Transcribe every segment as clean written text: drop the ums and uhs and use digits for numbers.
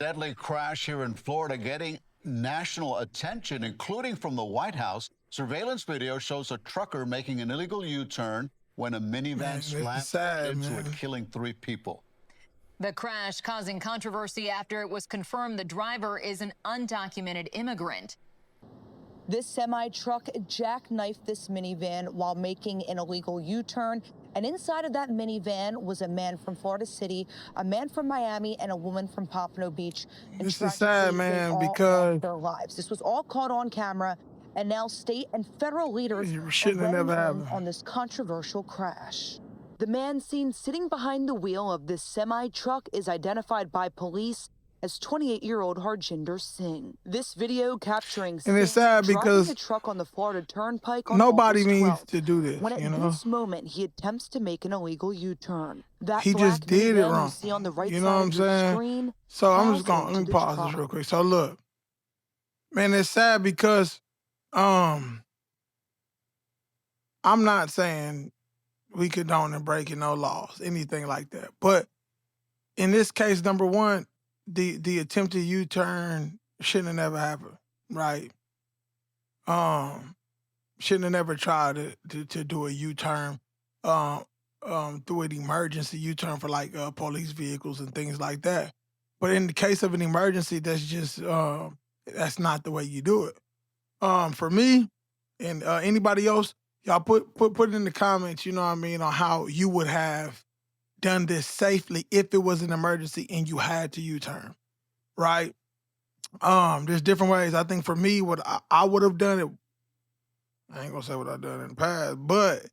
Deadly crash here in Florida getting national attention, including from the White House. Surveillance video shows a trucker making an illegal U-turn when a minivan Man, this is slammed sad, into it, man. killing 3 people. The crash causing controversy after it was confirmed the driver is an undocumented immigrant. This semi-truck jackknifed this minivan while making an illegal U-turn. And inside of that minivan was a man from Florida City, a man from Miami, and a woman from Pompano Beach. And This is sad, man, because their lives. This was all caught on camera, and now state and federal leaders it shouldn't have never happened on this controversial crash. The man seen sitting behind the wheel of this semi-truck is identified by police as 28-year-old Harjinder Singh. This video capturing And it's sad because the truck on the Florida Turnpike on nobody August needs 12th, to do this, when you at know? this moment he attempts to make an illegal U-turn. That He just black did it minivan wrong. You see on the right You know side what I'm of your saying? screen So I'm just plowed gonna, let into me the pause this truck. real quick. So look, man, it's sad because I'm not saying we condone and breaking no laws, anything like that. But in this case, number one, the attempted U-turn shouldn't have never happened, right? Shouldn't have never tried to do a U-turn through an emergency U-turn for like police vehicles and things like that. But in the case of an emergency, that's just that's not the way you do it. For me and anybody else, y'all put it in the comments, you know what I mean, on how you would have done this safely if it was an emergency and you had to U-turn, right? There's different ways. I think for me, what I would have done it, I ain't gonna say what I've done in the past, but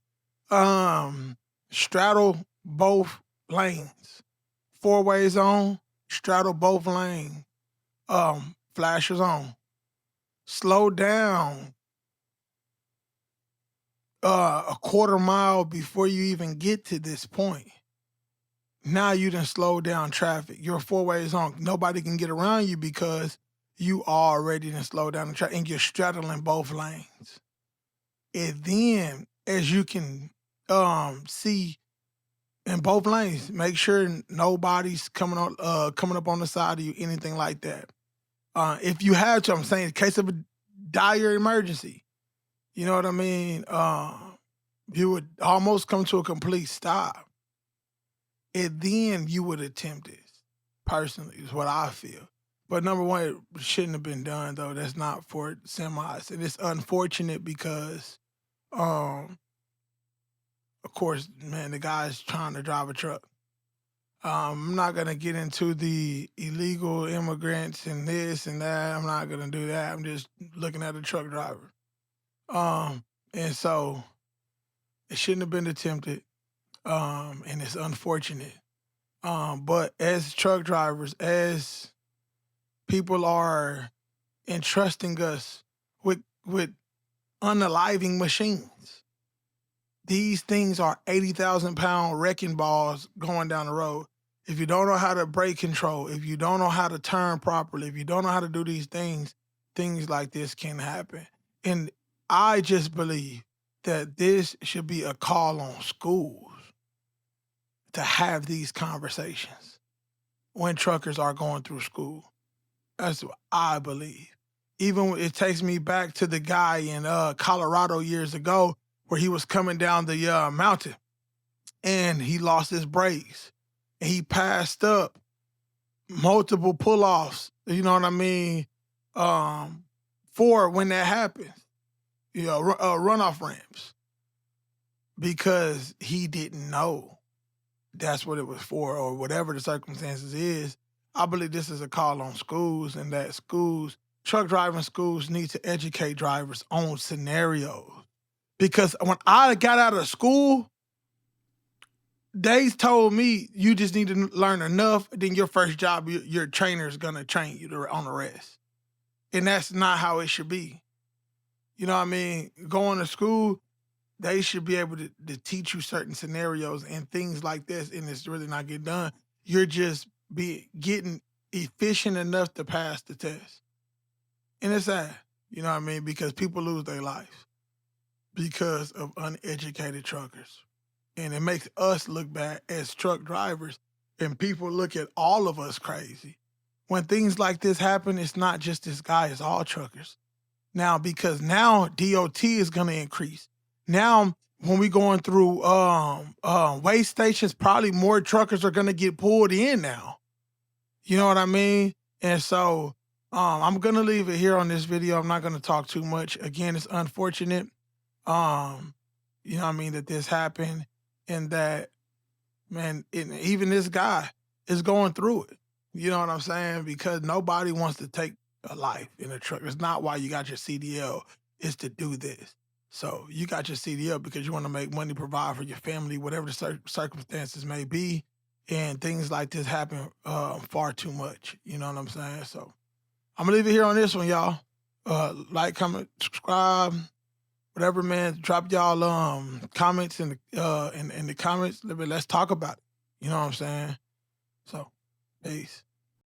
straddle both lanes. 4 ways on, straddle both lanes. Flashers on. Slow down a quarter mile before you even get to this point. Now you done slow down traffic. You're 4 ways on. Nobody can get around you because you already done slow down the traffic and you're straddling both lanes. And then, as you can see in both lanes, make sure nobody's coming up on the side of you, anything like that. If you had to, I'm saying, in case of a dire emergency, you know what I mean? You would almost come to a complete stop. And then you would attempt this, personally, is what I feel. But number one, it shouldn't have been done, though. That's not for semis. And it's unfortunate because, of course, man, the guy's trying to drive a truck. I'm not going to get into the illegal immigrants and this and that. I'm not going to do that. I'm just looking at a truck driver. And so it shouldn't have been attempted. And it's unfortunate. But as truck drivers, as people are entrusting us with unaliving machines, these things are 80,000-pound wrecking balls going down the road. If you don't know how to brake control, if you don't know how to turn properly, if you don't know how to do these things like this can happen. And I just believe that this should be a call on schools to have these conversations when truckers are going through school. That's what I believe. Even when it takes me back to the guy in Colorado years ago where he was coming down the mountain and he lost his brakes and he passed up multiple pull-offs, you know what I mean, for when that happens, you know, runoff ramps, because he didn't know that's what it was for or whatever the circumstances is. I believe this is a call on schools and that schools, truck driving schools need to educate drivers on scenarios. Because when I got out of school, they told me you just need to learn enough, then your first job, your trainer's gonna train you on the rest. And that's not how it should be. You know what I mean? Going to school, they should be able to teach you certain scenarios and things like this, and it's really not getting done. You're just getting efficient enough to pass the test. And it's sad, you know what I mean? Because people lose their lives because of uneducated truckers. And it makes us look bad as truck drivers, and people look at all of us crazy when things like this happen, it's not just this guy, it's all truckers. Now, because now DOT is going to increase. Now, when we going through weigh stations, probably more truckers are going to get pulled in now. You know what I mean? And so I'm going to leave it here on this video. I'm not going to talk too much. Again, it's unfortunate, you know what I mean, that this happened and that, man, even this guy is going through it. You know what I'm saying? Because nobody wants to take a life in a truck. It's not why you got your CDL. It's to do this. So you got your CDL because you want to make money, provide for your family, whatever the circumstances may be. And things like this happen far too much. You know what I'm saying? So I'm going to leave it here on this one, y'all. Like, comment, subscribe, whatever, man. Drop y'all comments in the comments. Let's talk about it. You know what I'm saying? So, peace.